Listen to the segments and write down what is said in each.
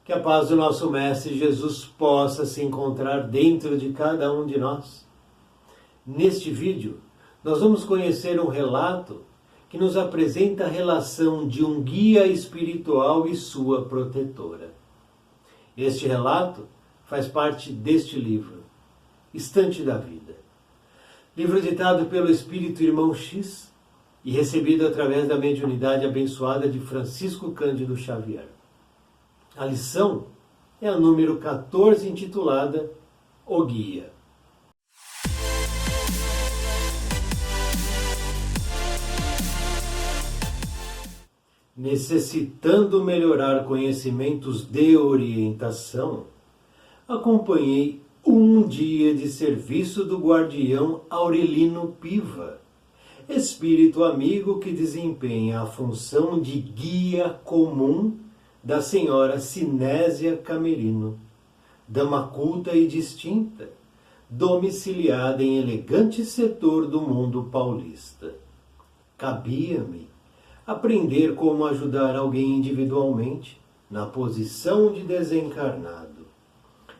Que a paz do nosso Mestre Jesus possa se encontrar dentro de cada um de nós. Neste vídeo, nós vamos conhecer um relato que nos apresenta a relação de um guia espiritual e sua protetora. Este relato faz parte deste livro, Estante da Vida. Livro ditado pelo Espírito Irmão X e recebido através da mediunidade abençoada de Francisco Cândido Xavier. A lição é a número 14, intitulada O Guia. Necessitando melhorar conhecimentos de orientação, acompanhei um dia de serviço do guardião Aurelino Piva, espírito amigo que desempenha a função de guia comum da senhora Sinésia Camerino, dama culta e distinta, domiciliada em elegante setor do mundo paulista. Cabia-me aprender como ajudar alguém individualmente, na posição de desencarnado,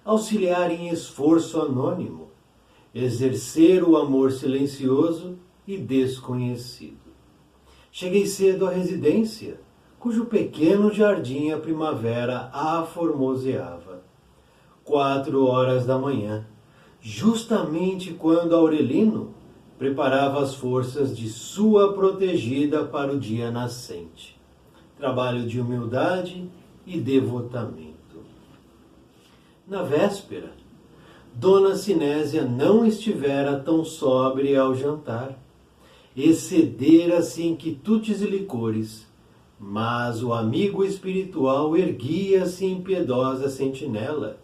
auxiliar em esforço anônimo, exercer o amor silencioso e desconhecido. Cheguei cedo à residência, cujo pequeno jardim a primavera aformoseava. 4h da manhã, justamente quando Aurelino preparava as forças de sua protegida para o dia nascente. Trabalho de humildade e devotamento. Na véspera, Dona Sinésia não estivera tão sóbria ao jantar. Excedera-se em quitutes e licores, mas o amigo espiritual erguia-se em piedosa sentinela,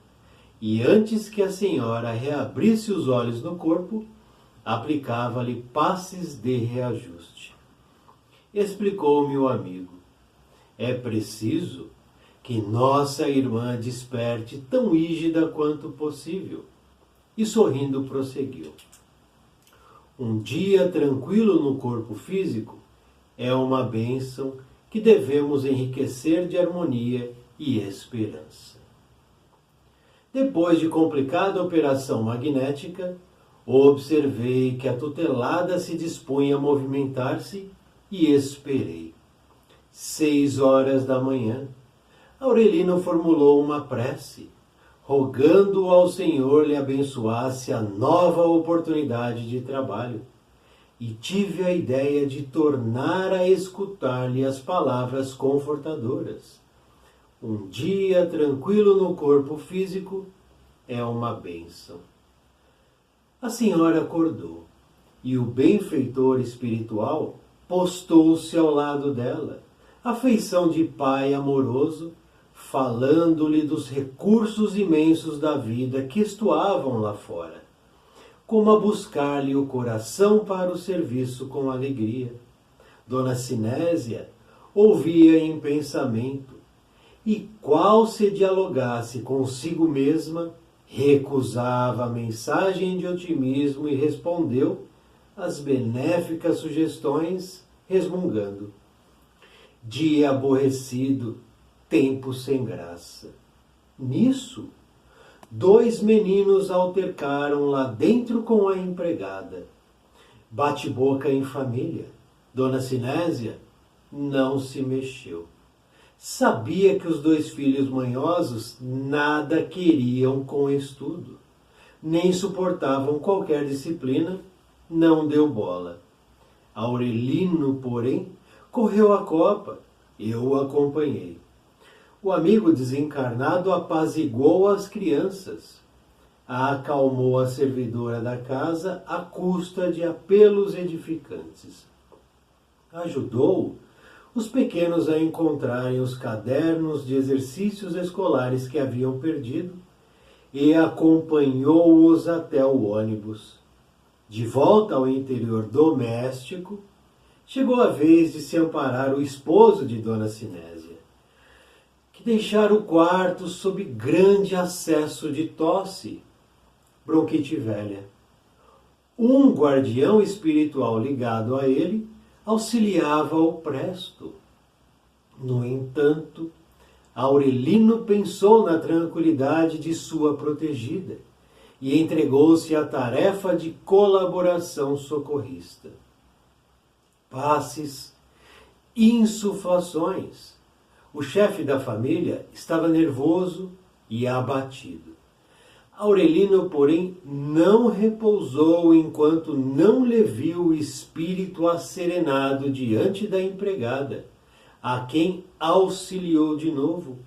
e antes que a senhora reabrisse os olhos no corpo, aplicava-lhe passes de reajuste. Explicou-me o amigo: é preciso que nossa irmã desperte tão rígida quanto possível. E sorrindo prosseguiu: um dia tranquilo no corpo físico é uma bênção que devemos enriquecer de harmonia e esperança. Depois de complicada operação magnética, observei que a tutelada se dispunha a movimentar-se e esperei. 6h da manhã, Aurelino formulou uma prece, rogando ao Senhor lhe abençoasse a nova oportunidade de trabalho, e tive a ideia de tornar a escutar-lhe as palavras confortadoras. Um dia tranquilo no corpo físico é uma bênção. A senhora acordou, e o benfeitor espiritual postou-se ao lado dela, à feição de pai amoroso, falando-lhe dos recursos imensos da vida que estuavam lá fora, como a buscar-lhe o coração para o serviço com alegria. Dona Sinésia ouvia em pensamento, e qual se dialogasse consigo mesma, recusava a mensagem de otimismo e respondeu às benéficas sugestões, resmungando: dia aborrecido, tempo sem graça. Nisso, 2 meninos altercaram lá dentro com a empregada. Bate-boca em família. Dona Sinésia não se mexeu. Sabia que os 2 filhos manhosos nada queriam com estudo, nem suportavam qualquer disciplina, não deu bola. Aurelino, porém, correu a copa, eu o acompanhei. O amigo desencarnado apaziguou as crianças, acalmou a servidora da casa à custa de apelos edificantes. Ajudou os pequenos a encontrarem os cadernos de exercícios escolares que haviam perdido e acompanhou-os até o ônibus. De volta ao interior doméstico, chegou a vez de se amparar o esposo de Dona Sinésia, que deixara o quarto sob grande acesso de tosse, bronquite velha. Um guardião espiritual ligado a ele auxiliava-o presto. No entanto, Aurelino pensou na tranquilidade de sua protegida e entregou-se à tarefa de colaboração socorrista. Passes, insuflações. O chefe da família estava nervoso e abatido. Aurelino, porém, não repousou enquanto não lhe viu o espírito asserenado diante da empregada, a quem auxiliou de novo,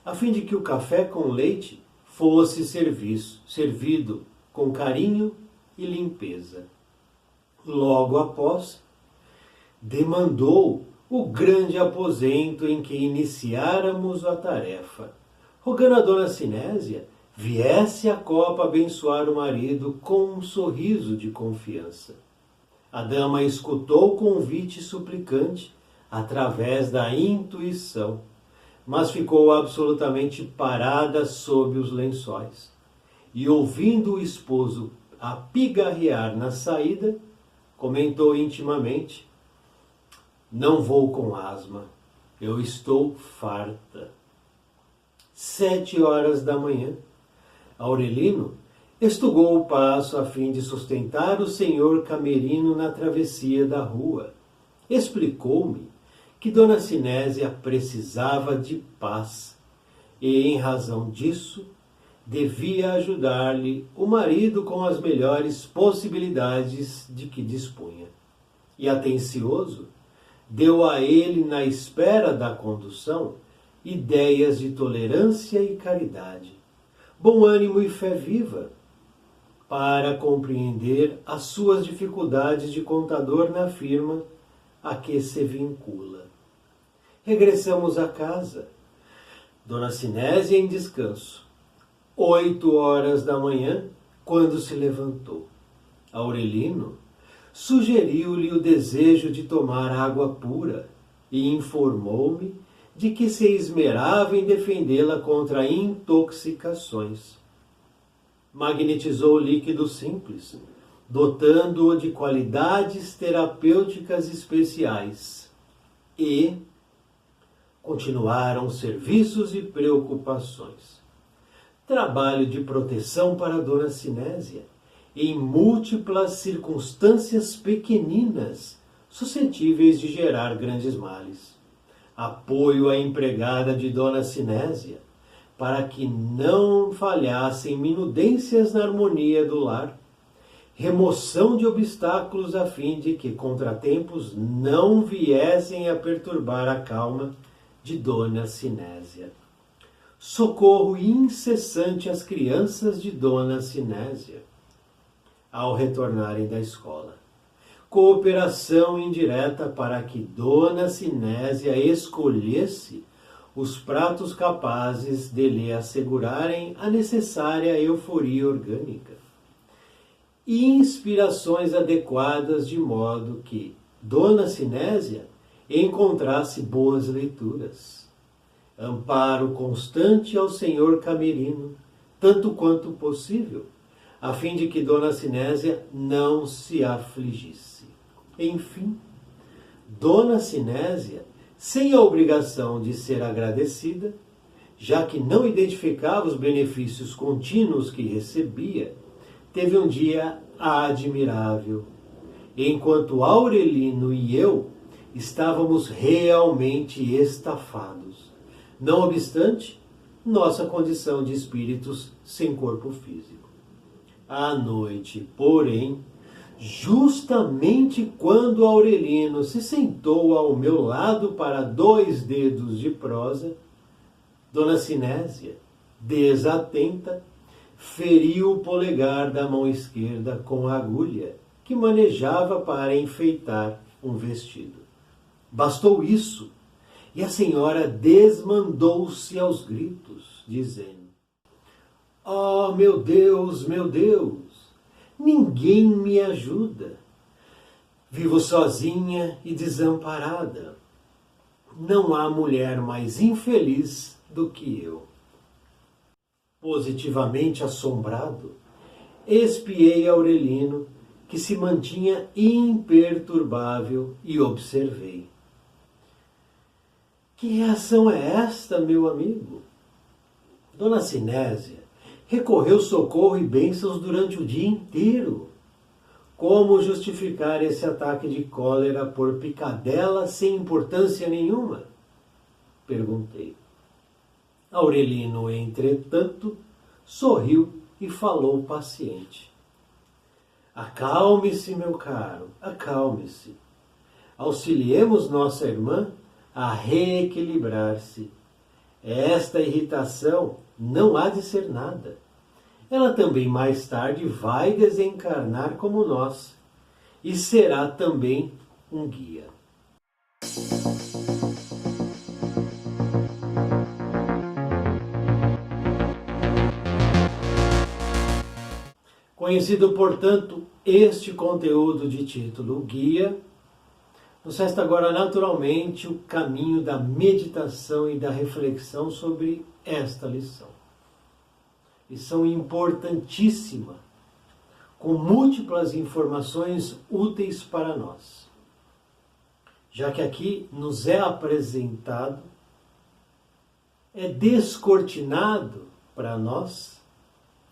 a fim de que o café com leite fosse servido com carinho e limpeza. Logo após, demandou o grande aposento em que iniciáramos a tarefa, rogando a dona Sinésia viesse a copa abençoar o marido com um sorriso de confiança. A dama escutou o convite suplicante através da intuição, mas ficou absolutamente parada sob os lençóis. E ouvindo o esposo a pigarrear na saída, comentou intimamente: "Não vou com asma, eu estou farta." 7 horas da manhã, Aurelino estugou o passo a fim de sustentar o senhor Camerino na travessia da rua. Explicou-me que Dona Sinésia precisava de paz e, em razão disso, devia ajudar-lhe o marido com as melhores possibilidades de que dispunha. E, atencioso, deu a ele, na espera da condução, ideias de tolerância e caridade, bom ânimo e fé viva, para compreender as suas dificuldades de contador na firma a que se vincula. Regressamos à casa. Dona Sinésia em descanso. 8 horas da manhã, quando se levantou. Aurelino sugeriu-lhe o desejo de tomar água pura e informou-me de que se esmerava em defendê-la contra intoxicações. Magnetizou o líquido simples, dotando-o de qualidades terapêuticas especiais, e continuaram serviços e preocupações. Trabalho de proteção para Dona Sinésia, em múltiplas circunstâncias pequeninas, suscetíveis de gerar grandes males. Apoio à empregada de Dona Sinésia, para que não falhassem minudências na harmonia do lar. Remoção de obstáculos a fim de que contratempos não viessem a perturbar a calma de Dona Sinésia. Socorro incessante às crianças de Dona Sinésia ao retornarem da escola. Cooperação indireta para que Dona Sinésia escolhesse os pratos capazes de lhe assegurarem a necessária euforia orgânica. E inspirações adequadas de modo que Dona Sinésia encontrasse boas leituras. Amparo constante ao senhor Camerino, tanto quanto possível, a fim de que Dona Sinésia não se afligisse. Enfim, Dona Sinésia, sem a obrigação de ser agradecida, já que não identificava os benefícios contínuos que recebia, teve um dia admirável, enquanto Aurelino e eu estávamos realmente estafados, não obstante nossa condição de espíritos sem corpo físico. À noite, porém, justamente quando Aurelino se sentou ao meu lado para 2 dedos de prosa, Dona Sinésia, desatenta, feriu o polegar da mão esquerda com a agulha que manejava para enfeitar um vestido. Bastou isso, e a senhora desmandou-se aos gritos, dizendo: "Oh, meu Deus, ninguém me ajuda. Vivo sozinha e desamparada. Não há mulher mais infeliz do que eu." Positivamente assombrado, espiei Aurelino, que se mantinha imperturbável, e observei: Que reação é esta, meu amigo? Dona Sinésia recorreu socorro e bênçãos durante o dia inteiro. Como justificar esse ataque de cólera por picadela sem importância nenhuma? Perguntei. Aurelino, entretanto, sorriu e falou paciente. Acalme-se, meu caro, acalme-se. Auxiliemos nossa irmã a reequilibrar-se. Esta irritação não há de ser nada. Ela também mais tarde vai desencarnar como nós e será também um guia. Conhecido, portanto, este conteúdo de título Guia, nos resta agora naturalmente o caminho da meditação e da reflexão sobre esta lição. Lição importantíssima, com múltiplas informações úteis para nós. Já que aqui nos é apresentado, é descortinado para nós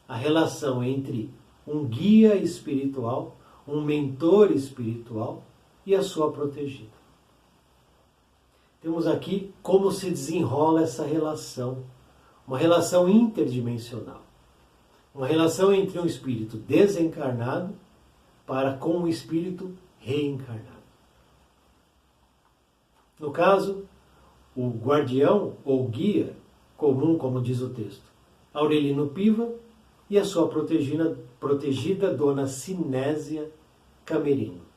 a relação entre um guia espiritual, um mentor espiritual e a sua protegida. Temos aqui como se desenrola essa relação, uma relação interdimensional, uma relação entre um espírito desencarnado para com um espírito reencarnado. No caso, o guardião ou guia comum, como diz o texto, Aurelino Piva, e a sua protegida Dona Sinésia Camerino.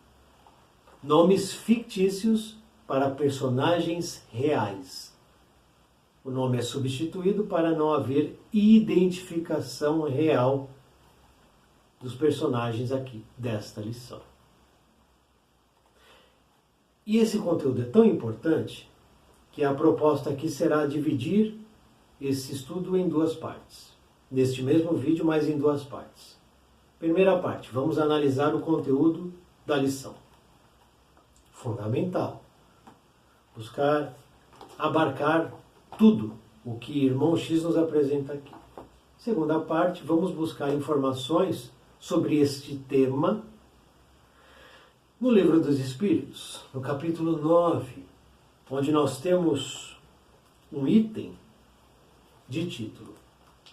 Nomes fictícios para personagens reais. O nome é substituído para não haver identificação real dos personagens aqui desta lição. E esse conteúdo é tão importante que a proposta aqui será dividir esse estudo em duas partes. Neste mesmo vídeo, mas em duas partes. Primeira parte, vamos analisar o conteúdo da lição. Fundamental. Buscar abarcar tudo o que Irmão X nos apresenta aqui. Segunda parte, vamos buscar informações sobre este tema no Livro dos Espíritos, no capítulo 9, onde nós temos um item de título: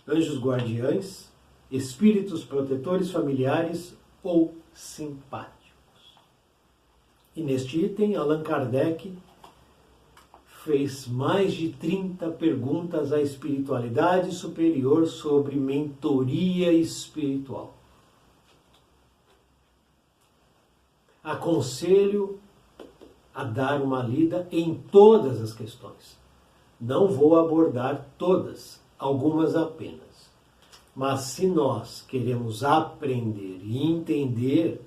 Anjos guardiães, espíritos protetores familiares ou simpáticos. E neste item, Allan Kardec fez mais de 30 perguntas à espiritualidade superior sobre mentoria espiritual. Aconselho a dar uma lida em todas as questões. Não vou abordar todas, algumas apenas. Mas se nós queremos aprender e entender,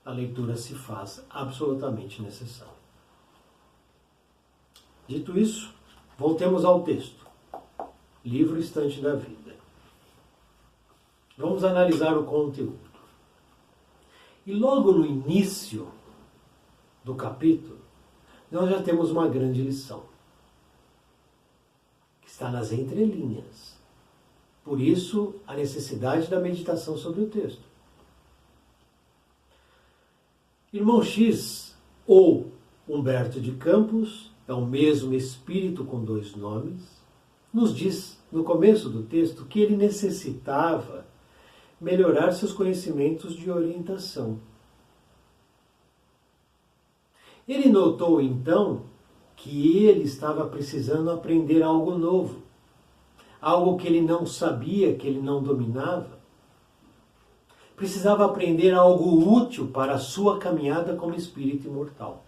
a leitura se faz absolutamente necessária. Dito isso, voltemos ao texto. Livro Estante da Vida. Vamos analisar o conteúdo. E logo no início do capítulo, nós já temos uma grande lição, que está nas entrelinhas. Por isso, a necessidade da meditação sobre o texto. Irmão X, ou Humberto de Campos, é o mesmo espírito com dois nomes, nos diz, no começo do texto, que ele necessitava melhorar seus conhecimentos de orientação. Ele notou, então, que ele estava precisando aprender algo novo, algo que ele não sabia, que ele não dominava. Precisava aprender algo útil para a sua caminhada como espírito imortal.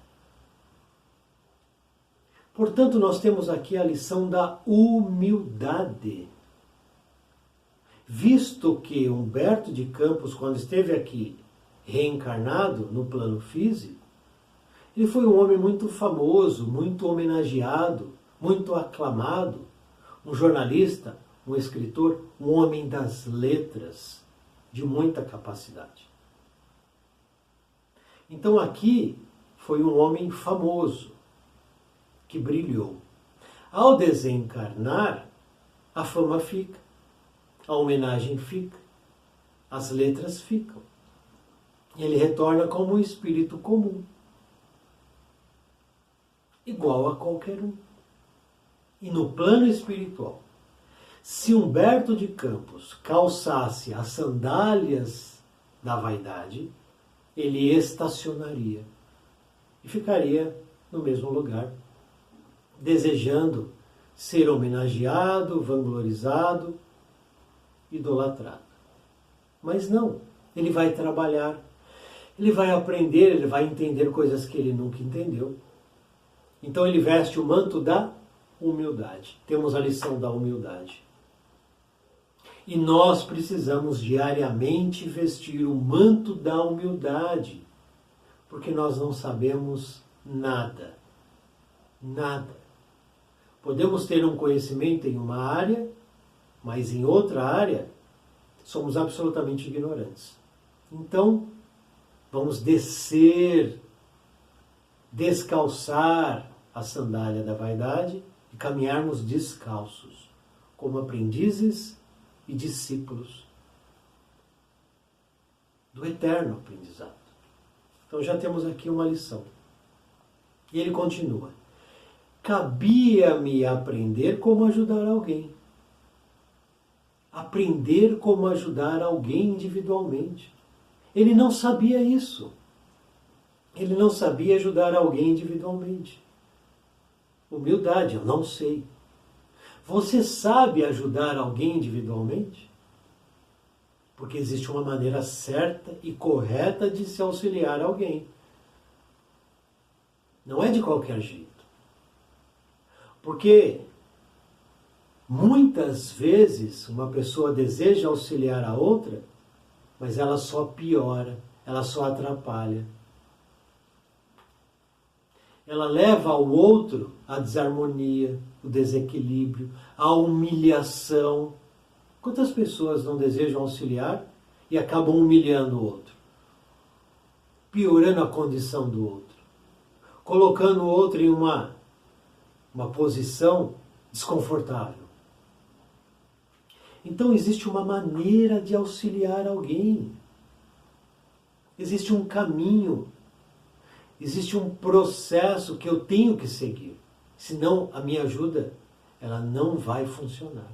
Portanto, nós temos aqui a lição da humildade. Visto que Humberto de Campos, quando esteve aqui reencarnado no plano físico, ele foi um homem muito famoso, muito homenageado, muito aclamado, um jornalista, um escritor, um homem das letras, de muita capacidade. Então aqui foi um homem famoso, que brilhou. Ao desencarnar, a fama fica, a homenagem fica, as letras ficam. Ele retorna como um espírito comum, igual a qualquer um. E no plano espiritual, se Humberto de Campos calçasse as sandálias da vaidade, ele estacionaria e ficaria no mesmo lugar, desejando ser homenageado, vanglorizado, idolatrado. Mas não, ele vai trabalhar, ele vai aprender, ele vai entender coisas que ele nunca entendeu. Então ele veste o manto da humildade. Temos a lição da humildade. E nós precisamos diariamente vestir o manto da humildade, porque nós não sabemos nada. Nada. Podemos ter um conhecimento em uma área, mas em outra área somos absolutamente ignorantes. Então, vamos descalçar a sandália da vaidade e caminharmos descalços, como aprendizes e discípulos do eterno aprendizado. Então já temos aqui uma lição. E ele continua: cabia-me aprender como ajudar alguém. Aprender como ajudar alguém individualmente. Ele não sabia isso. Ele não sabia ajudar alguém individualmente. Humildade, eu não sei. Você sabe ajudar alguém individualmente? Porque existe uma maneira certa e correta de se auxiliar alguém. Não é de qualquer jeito. Porque muitas vezes uma pessoa deseja auxiliar a outra, mas ela só piora, ela só atrapalha. Ela leva ao outro a desarmonia, o desequilíbrio, a humilhação. Quantas pessoas não desejam auxiliar e acabam humilhando o outro? Piorando a condição do outro. Colocando o outro em uma posição desconfortável. Então existe uma maneira de auxiliar alguém. Existe um caminho. Existe um processo que eu tenho que seguir. Senão a minha ajuda, ela não vai funcionar.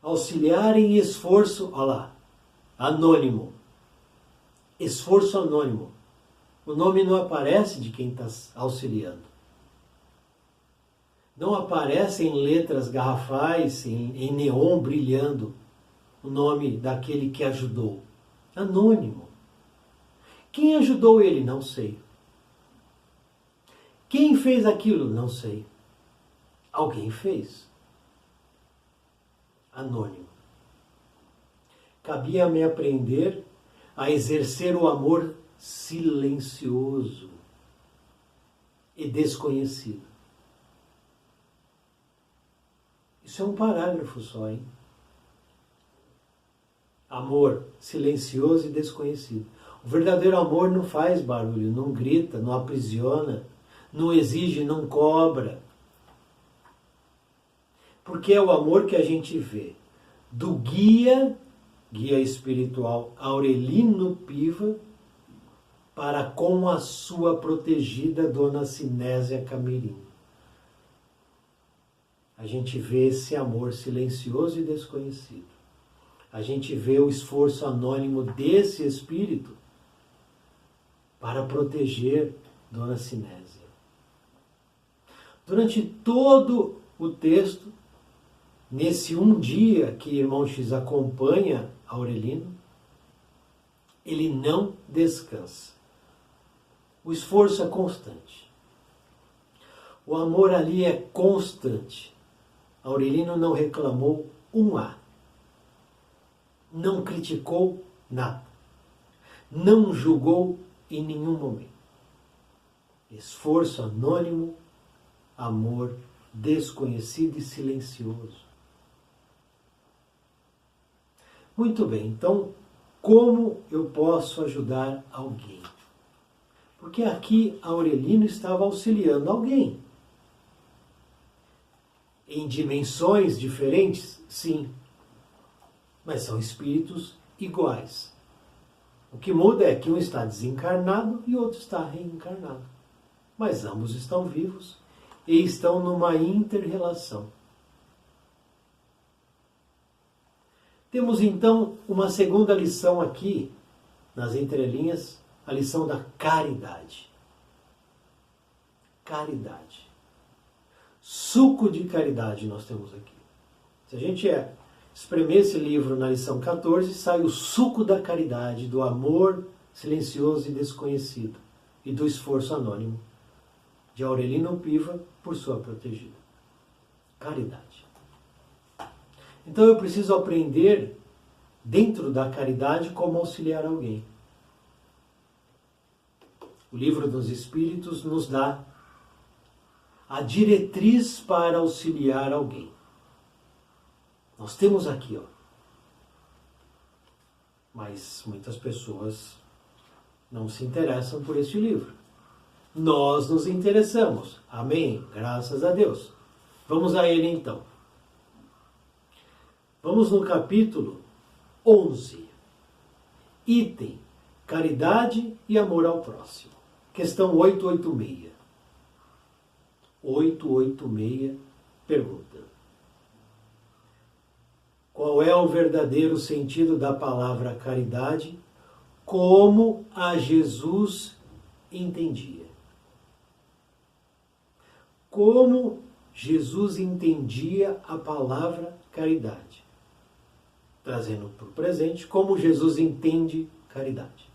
Auxiliar em esforço, olha lá, anônimo. Esforço anônimo. O nome não aparece de quem está auxiliando. Não aparece em letras garrafais, em neon brilhando, o nome daquele que ajudou. Anônimo. Quem ajudou ele? Não sei. Quem fez aquilo? Não sei. Alguém fez. Anônimo. Cabia-me aprender a exercer o amor silencioso e desconhecido. Isso é um parágrafo só, hein? Amor silencioso e desconhecido. O verdadeiro amor não faz barulho, não grita, não aprisiona, não exige, não cobra. Porque é o amor que a gente vê do guia espiritual Aurelino Piva para com a sua protegida Dona Sinésia Camirim. A gente vê esse amor silencioso e desconhecido. A gente vê o esforço anônimo desse espírito para proteger Dona Sinésia. Durante todo o texto, nesse um dia que Irmão X acompanha Aurelino, ele não descansa. O esforço é constante. O amor ali é constante. Aurelino não reclamou um A. Não criticou nada. Não julgou em nenhum momento. Esforço anônimo, amor desconhecido e silencioso. Muito bem, então, como eu posso ajudar alguém? Porque aqui Aurelino estava auxiliando alguém. Em dimensões diferentes, sim. Mas são espíritos iguais. O que muda é que um está desencarnado e o outro está reencarnado. Mas ambos estão vivos e estão numa inter-relação. Temos então uma segunda lição aqui, nas entrelinhas, a lição da caridade. Caridade. Suco de caridade nós temos aqui. Se a gente espremer esse livro na lição 14, sai o suco da caridade, do amor silencioso e desconhecido e do esforço anônimo de Aurelino Piva por sua protegida. Caridade. Então eu preciso aprender, dentro da caridade, como auxiliar alguém. O Livro dos Espíritos nos dá a diretriz para auxiliar alguém. Nós temos aqui, mas muitas pessoas não se interessam por este livro. Nós nos interessamos. Amém? Graças a Deus. Vamos a ele então. Vamos no capítulo 11. Item: caridade e amor ao próximo. Questão 886. 886 pergunta: qual é o verdadeiro sentido da palavra caridade como a Jesus entendia? Como Jesus entendia a palavra caridade? Trazendo para o presente, como Jesus entende caridade.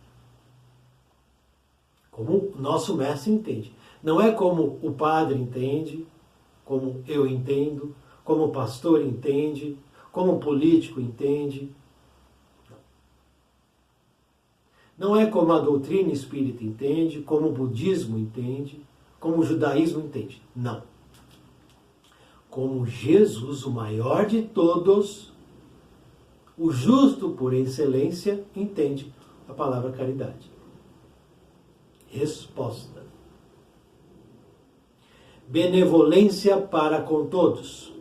Como o nosso mestre entende. Não é como o padre entende, como eu entendo, como o pastor entende, como o político entende. Não é como a doutrina espírita entende, como o budismo entende, como o judaísmo entende. Não. Como Jesus, o maior de todos, o justo por excelência, entende a palavra caridade. Resposta: benevolência para com todos,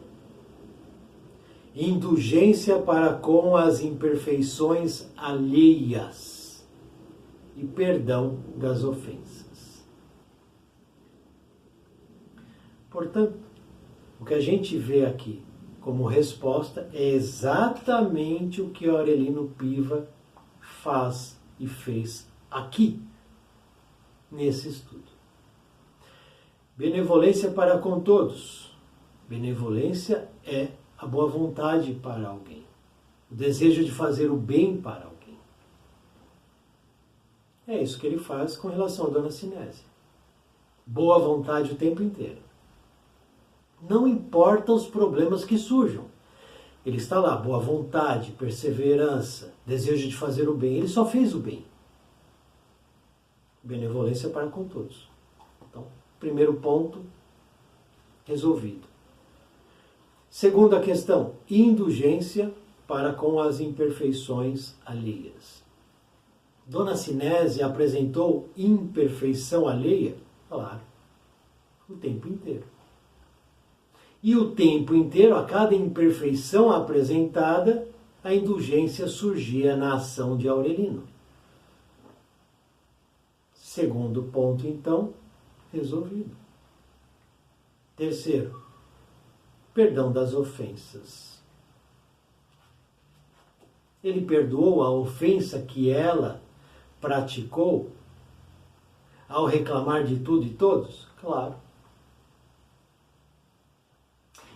indulgência para com as imperfeições alheias e perdão das ofensas. Portanto, o que a gente vê aqui como resposta é exatamente o que Aurelino Piva faz e fez aqui, nesse estudo. Benevolência para com todos. Benevolência é a boa vontade para alguém, o desejo de fazer o bem para alguém. É isso que ele faz com relação a Dona Sinésia. Boa vontade o tempo inteiro. Não importa os problemas que surjam. Ele está lá, boa vontade, perseverança, desejo de fazer o bem. Ele só fez o bem. Benevolência para com todos. Então, primeiro ponto, resolvido. Segunda questão, indulgência para com as imperfeições alheias. Dona Sinésia apresentou imperfeição alheia? Claro, o tempo inteiro. E o tempo inteiro, a cada imperfeição apresentada, a indulgência surgia na ação de Aurelino. Segundo ponto, então, resolvido. Terceiro, perdão das ofensas. Ele perdoou a ofensa que ela praticou ao reclamar de tudo e todos? Claro.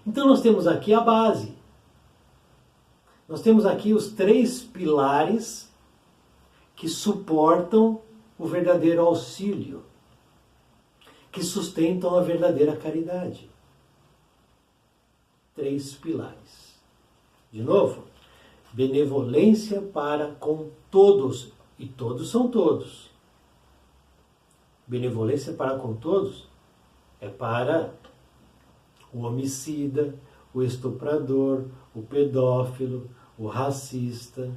Então nós temos aqui a base. Nós temos aqui os 3 pilares que suportam o verdadeiro auxílio, que sustentam a verdadeira caridade. 3 pilares. De novo, benevolência para com todos, e todos são todos. Benevolência para com todos é para o homicida, o estuprador, o pedófilo, o racista.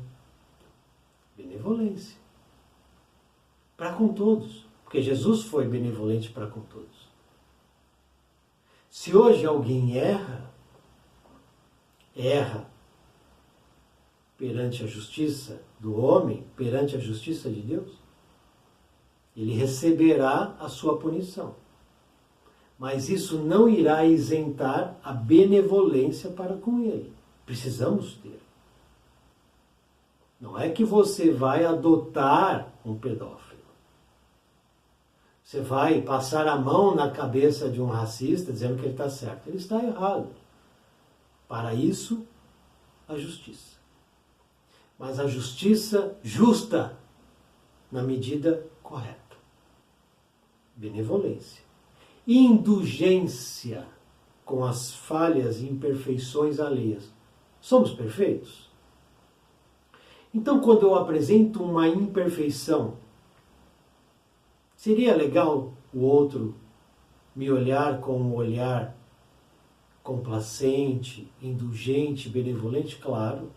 Benevolência. Para com todos. Porque Jesus foi benevolente para com todos. Se hoje alguém erra perante a justiça do homem, perante a justiça de Deus, ele receberá a sua punição. Mas isso não irá isentar a benevolência para com ele. Precisamos ter. Não é que você vai adotar um pedófilo. Você vai passar a mão na cabeça de um racista dizendo que ele está certo. Ele está errado. Para isso, a justiça. Mas a justiça justa, na medida correta. Benevolência. Indulgência com as falhas e imperfeições alheias. Somos perfeitos? Então, quando eu apresento uma imperfeição, seria legal o outro me olhar com um olhar complacente, indulgente, benevolente? Claro.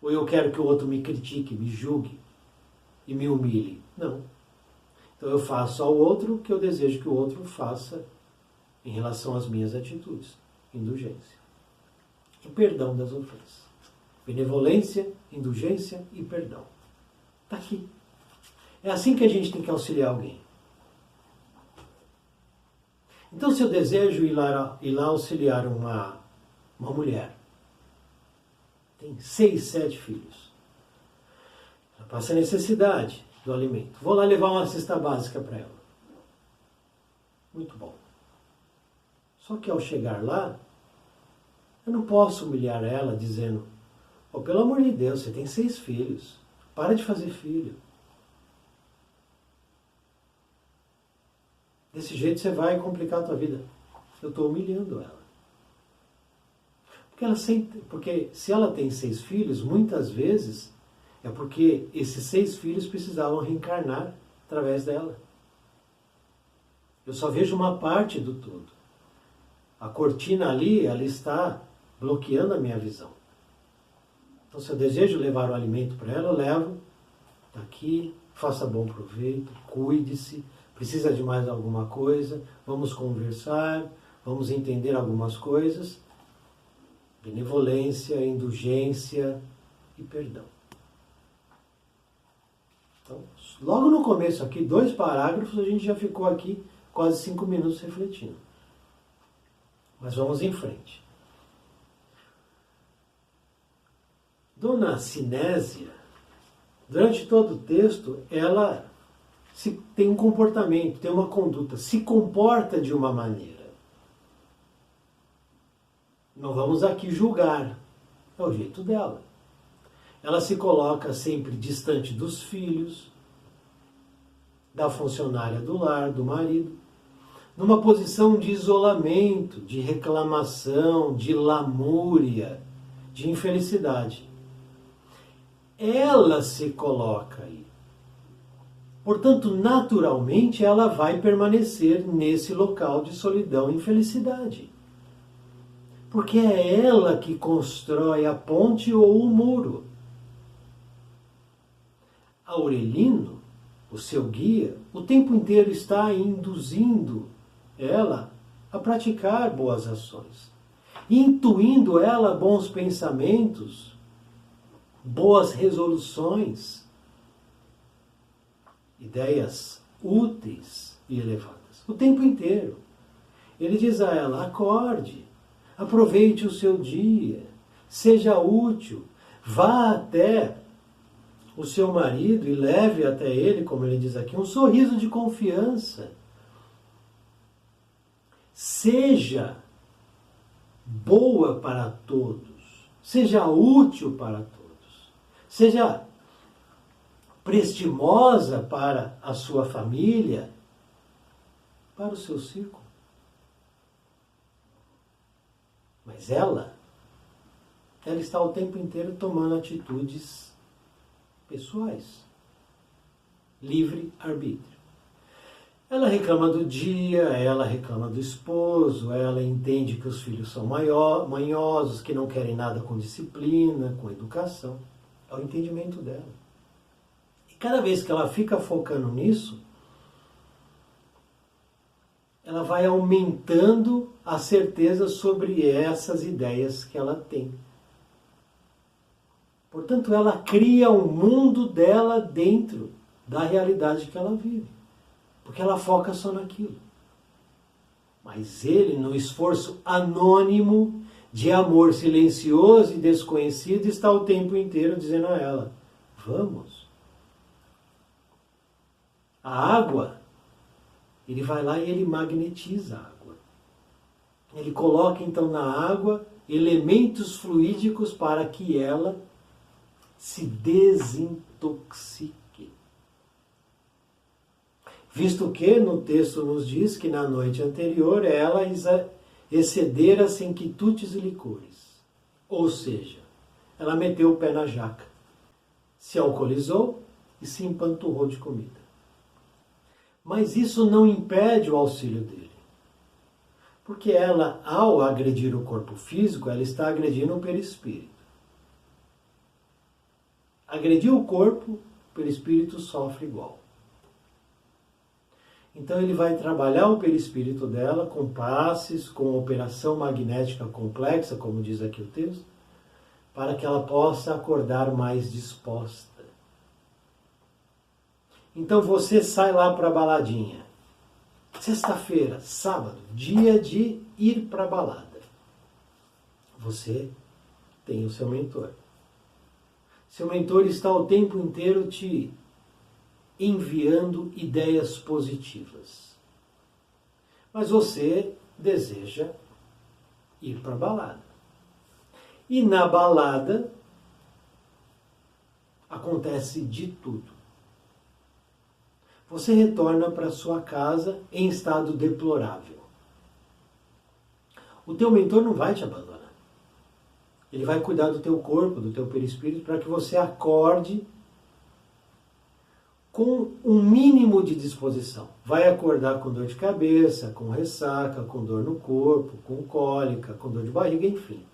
Ou eu quero que o outro me critique, me julgue e me humilhe? Não. Então eu faço ao outro o que eu desejo que o outro faça em relação às minhas atitudes. Indulgência. E perdão das ofensas. Benevolência, indulgência e perdão. Está aqui. É assim que a gente tem que auxiliar alguém. Então, se eu desejo ir lá auxiliar uma mulher, tem 6, 7 filhos, ela passa necessidade do alimento. Vou lá levar uma cesta básica para ela. Muito bom. Só que ao chegar lá, eu não posso humilhar ela dizendo: oh, pelo amor de Deus, você tem 6 filhos. Para de fazer filho. Desse jeito você vai complicar a tua vida. Eu estou humilhando ela. Porque se ela tem 6 filhos, muitas vezes é porque esses 6 filhos precisavam reencarnar através dela. Eu só vejo uma parte do todo. A cortina ali, ela está bloqueando a minha visão. Então, se eu desejo levar o alimento para ela, eu levo. Está aqui, faça bom proveito, cuide-se. Precisa de mais alguma coisa? Vamos conversar, vamos entender algumas coisas. Benevolência, indulgência e perdão. Então, logo no começo aqui, 2 parágrafos, a gente já ficou aqui quase 5 minutos refletindo. Mas vamos em frente. Dona Sinésia, durante todo o texto, ela tem um comportamento, tem uma conduta, se comporta de uma maneira. Não vamos aqui julgar, é o jeito dela. Ela se coloca sempre distante dos filhos, da funcionária do lar, do marido, numa posição de isolamento, de reclamação, de lamúria, de infelicidade. Ela se coloca aí. Portanto, naturalmente, ela vai permanecer nesse local de solidão e infelicidade. Porque é ela que constrói a ponte ou o muro. Aurelino, o seu guia, o tempo inteiro está induzindo ela a praticar boas ações, intuindo ela bons pensamentos, boas resoluções, ideias úteis e elevadas, o tempo inteiro. Ele diz a ela: acorde, aproveite o seu dia, seja útil, vá até o seu marido e leve até ele, como ele diz aqui, um sorriso de confiança. Seja boa para todos, seja útil para todos, seja prestimosa para a sua família, para o seu círculo. Mas ela está o tempo inteiro tomando atitudes pessoais. Livre arbítrio. Ela reclama do dia, ela reclama do esposo, ela entende que os filhos são manhosos, que não querem nada com disciplina, com educação. É o entendimento dela. Cada vez que ela fica focando nisso, ela vai aumentando a certeza sobre essas ideias que ela tem. Portanto, ela cria um mundo dela dentro da realidade que ela vive. Porque ela foca só naquilo. Mas ele, no esforço anônimo de amor silencioso e desconhecido, está o tempo inteiro dizendo a ela: vamos. A água, ele vai lá e ele magnetiza a água. Ele coloca então na água elementos fluídicos para que ela se desintoxique. Visto que no texto nos diz que na noite anterior ela excedera-se em quitutes e licores. Ou seja, ela meteu o pé na jaca, se alcoolizou e se empanturrou de comida. Mas isso não impede o auxílio dele. Porque ela, ao agredir o corpo físico, ela está agredindo o perispírito. Agredir o corpo, o perispírito sofre igual. Então ele vai trabalhar o perispírito dela com passes, com operação magnética complexa, como diz aqui o texto, para que ela possa acordar mais disposta. Então você sai lá para a baladinha. Sexta-feira, sábado, dia de ir para a balada. Você tem o seu mentor. Seu mentor está o tempo inteiro te enviando ideias positivas. Mas você deseja ir para a balada. E na balada acontece de tudo. Você retorna para sua casa em estado deplorável. O teu mentor não vai te abandonar. Ele vai cuidar do teu corpo, do teu perispírito, para que você acorde com um mínimo de disposição. Vai acordar com dor de cabeça, com ressaca, com dor no corpo, com cólica, com dor de barriga, enfim.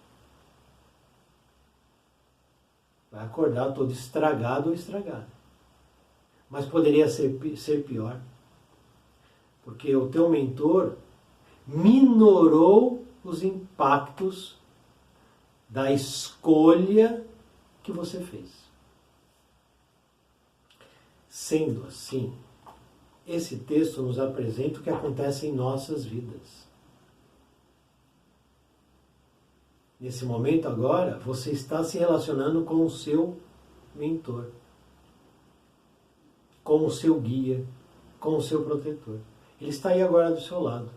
Vai acordar todo estragado ou estragada. Mas poderia ser pior. Porque o teu mentor minorou os impactos da escolha que você fez. Sendo assim, esse texto nos apresenta o que acontece em nossas vidas. Nesse momento agora, você está se relacionando com o seu mentor, com o seu guia, com o seu protetor. Ele está aí agora do seu lado.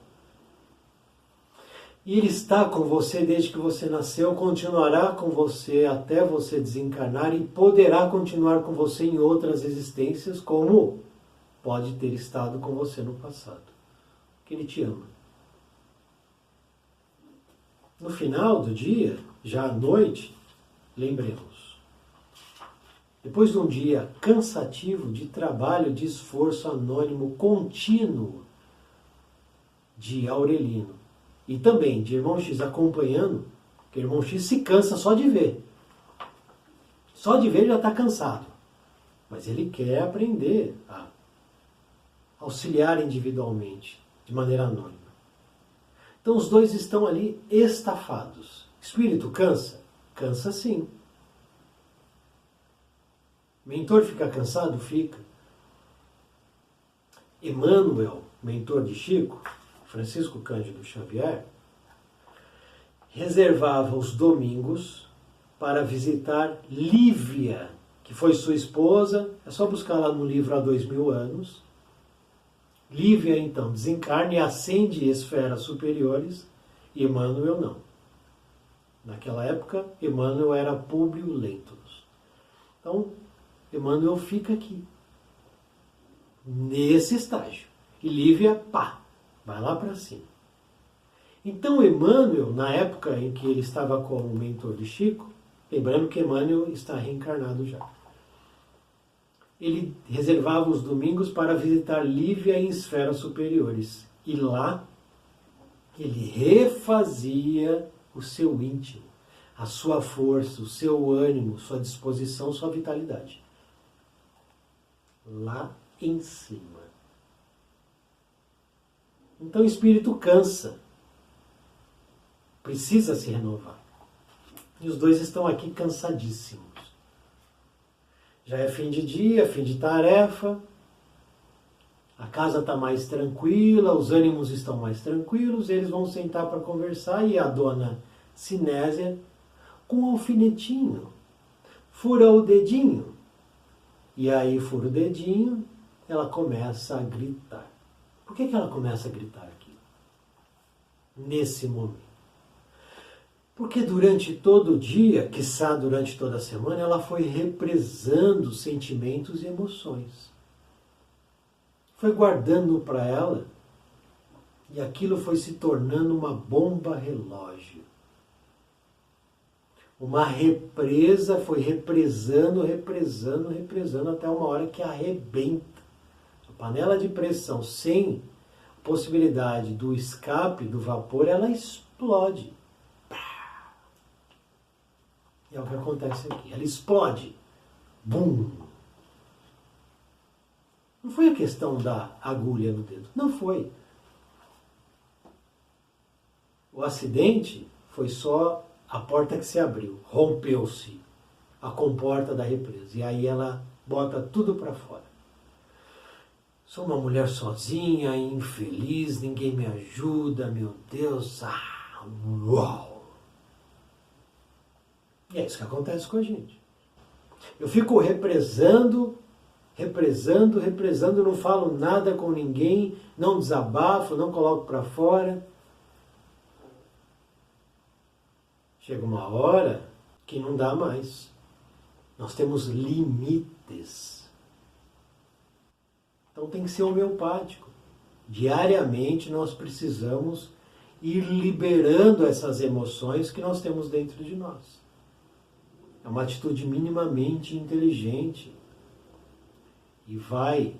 E ele está com você desde que você nasceu, continuará com você até você desencarnar e poderá continuar com você em outras existências, como pode ter estado com você no passado. Que ele te ama. No final do dia, já à noite, lembremos. Depois de um dia cansativo de trabalho, de esforço anônimo contínuo de Aurelino, e também de Irmão X acompanhando, porque Irmão X se cansa só de ver. Só de ver ele já está cansado. Mas ele quer aprender a auxiliar individualmente, de maneira anônima. Então os dois estão ali estafados. Espírito cansa? Cansa sim. Mentor fica cansado? Fica. Emmanuel, mentor de Chico, Francisco Cândido Xavier, reservava os domingos para visitar Lívia, que foi sua esposa. É só buscar lá no livro Há 2000 anos. Lívia, então, desencarna e ascende esferas superiores, e Emmanuel não. Naquela época, Emmanuel era Públio Lentulus. Então, Emmanuel fica aqui, nesse estágio. E Lívia, pá, vai lá para cima. Então, Emmanuel, na época em que ele estava como mentor de Chico, lembrando que Emmanuel está reencarnado já, ele reservava os domingos para visitar Lívia em esferas superiores. E lá, ele refazia o seu íntimo, a sua força, o seu ânimo, sua disposição, sua vitalidade. lá em cima. Então o espírito cansa, precisa se renovar. E os dois estão aqui cansadíssimos. Já é fim de dia, fim de tarefa, a casa está mais tranquila, os ânimos estão mais tranquilos, eles vão sentar para conversar e a dona Sinésia, com um alfinetinho, fura o dedinho. E aí fura o dedinho, ela começa a gritar. Por que ela começa a gritar aqui? Nesse momento. Porque durante todo o dia, quiçá durante toda a semana, ela foi represando sentimentos e emoções. Foi guardando para ela e aquilo foi se tornando uma bomba relógio. Uma represa foi represando até uma hora que arrebenta. A panela de pressão sem possibilidade do escape do vapor, ela explode. E é o que acontece aqui. Ela explode. Bum! Não foi a questão da agulha no dedo. Não foi. O acidente foi só a porta que se abriu. Rompeu-se a comporta da represa. E aí ela bota tudo para fora. Sou uma mulher sozinha, infeliz, ninguém me ajuda, meu Deus. Uau! E é isso que acontece com a gente. Eu fico represando, não falo nada com ninguém, não desabafo, não coloco para fora. Chega uma hora que não dá mais. Nós temos limites. Então tem que ser homeopático. Diariamente nós precisamos ir liberando essas emoções que nós temos dentro de nós. É uma atitude minimamente inteligente e vai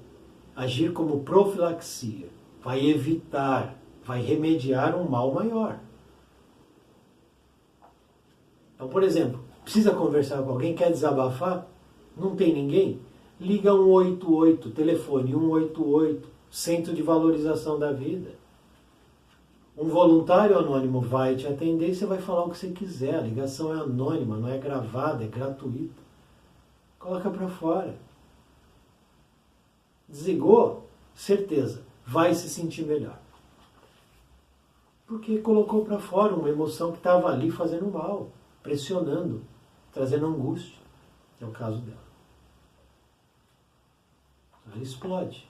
agir como profilaxia, vai evitar, vai remediar um mal maior. Então, por exemplo, precisa conversar com alguém, quer desabafar, não tem ninguém? Liga 188, telefone 188, Centro de Valorização da Vida. Um voluntário anônimo vai te atender e você vai falar o que você quiser. A ligação é anônima, não é gravada, é gratuita. Coloca para fora. Desligou? Certeza, vai se sentir melhor. Porque colocou para fora uma emoção que estava ali fazendo mal, pressionando, trazendo angústia. É o caso dela. Ela explode.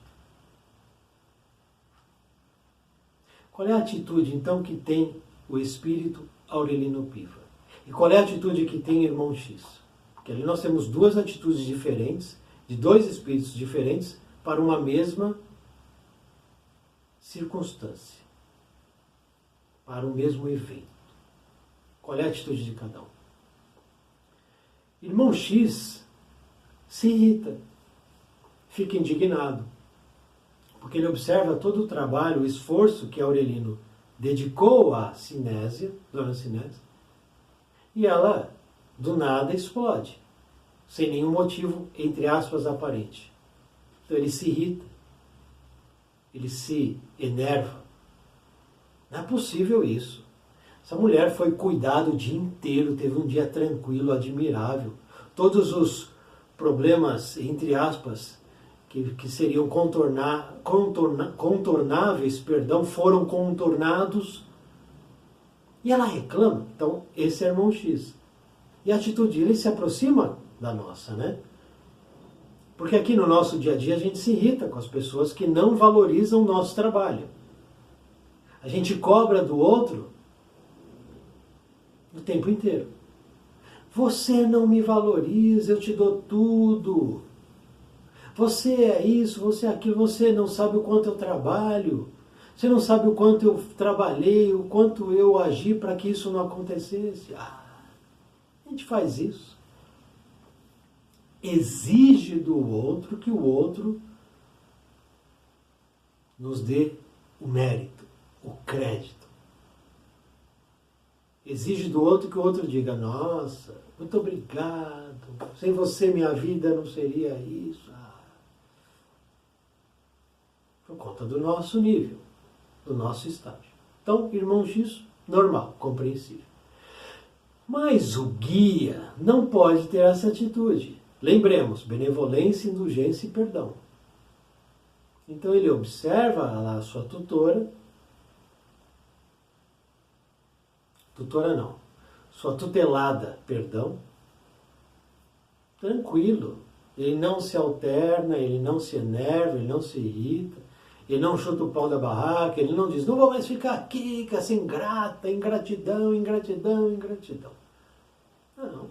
Qual é a atitude, então, que tem o espírito Aurelino Piva? E qual é a atitude que tem o irmão X? Porque ali nós temos duas atitudes diferentes, de dois espíritos diferentes, para uma mesma circunstância, para o mesmo evento. Qual é a atitude de cada um? Irmão X se irrita, fica indignado, porque ele observa todo o trabalho, o esforço que Aurelino dedicou à Sinésia, Dona Sinésia, e ela, do nada, explode, sem nenhum motivo, entre aspas, aparente. Então ele se irrita, ele se enerva. Não é possível isso. Essa mulher foi cuidada o dia inteiro, teve um dia tranquilo, admirável. Todos os problemas, entre aspas, que seriam contornáveis, foram contornados. E ela reclama. Então, esse é irmão X. E a atitude dele se aproxima da nossa, né? Porque aqui no nosso dia a dia a gente se irrita com as pessoas que não valorizam o nosso trabalho. A gente cobra do outro o tempo inteiro. Você não me valoriza, eu te dou tudo. Você é isso, você é aquilo, você não sabe o quanto eu trabalho. Você não sabe o quanto eu trabalhei, o quanto eu agi para que isso não acontecesse. A gente faz isso. Exige do outro que o outro nos dê o mérito, o crédito. Exige do outro que o outro diga, nossa, muito obrigado, sem você minha vida não seria isso. conta do nosso nível, do nosso estágio. Então, irmão X, normal, compreensível. Mas o guia não pode ter essa atitude. Lembremos, benevolência, indulgência e perdão. Então ele observa lá a sua tutora não, sua tutelada, perdão, tranquilo. Ele não se alterna, ele não se enerva, ele não se irrita, ele não chuta o pau da barraca, ele não diz, não vou mais ficar aqui, que essa ingrata, ingratidão. Não.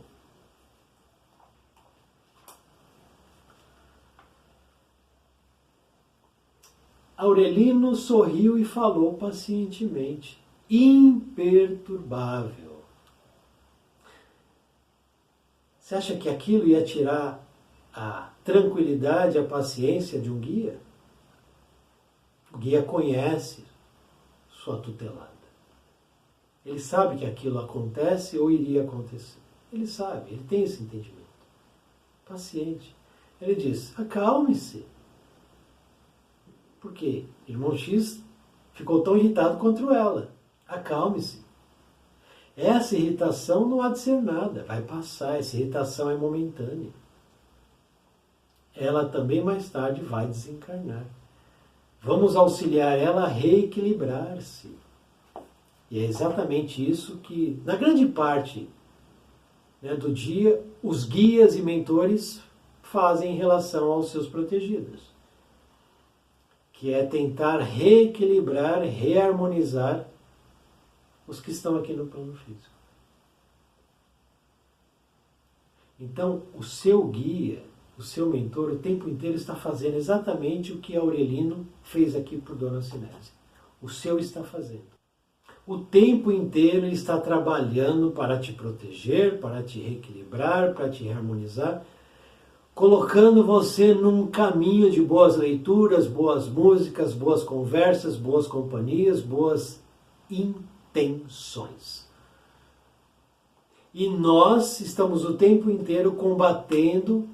Aurelino sorriu e falou pacientemente, imperturbável. Você acha que aquilo ia tirar a tranquilidade, a paciência de um guia? O guia conhece sua tutelada. Ele sabe que aquilo acontece ou iria acontecer. Ele sabe, ele tem esse entendimento. Paciente. Ele diz, acalme-se. Por quê? Irmão X ficou tão irritado contra ela. Acalme-se. Essa irritação não há de ser nada, vai passar, essa irritação é momentânea. Ela também mais tarde vai desencarnar. Vamos auxiliar ela a reequilibrar-se. E é exatamente isso que, na grande parte do dia, os guias e mentores fazem em relação aos seus protegidos. Que é tentar reequilibrar, reharmonizar os que estão aqui no plano físico. Então, o seu guia, o seu mentor, o tempo inteiro está fazendo exatamente o que Aurelino fez aqui por Dona Cinésia. O seu está fazendo. O tempo inteiro ele está trabalhando para te proteger, para te reequilibrar, para te harmonizar, colocando você num caminho de boas leituras, boas músicas, boas conversas, boas companhias, boas intenções. E nós estamos o tempo inteiro combatendo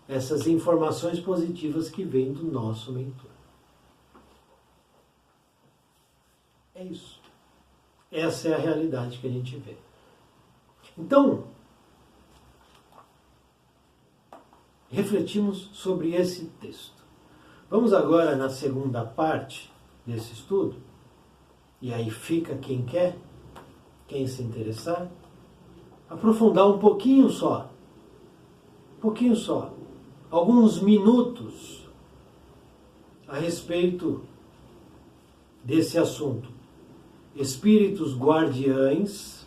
essas informações positivas que vêm do nosso mentor. É isso. Essa é a realidade que a gente vê. Então, refletimos sobre esse texto. Vamos agora na segunda parte desse estudo, e aí fica quem quer, quem se interessar, aprofundar um pouquinho só, alguns minutos a respeito desse assunto. Espíritos guardiães,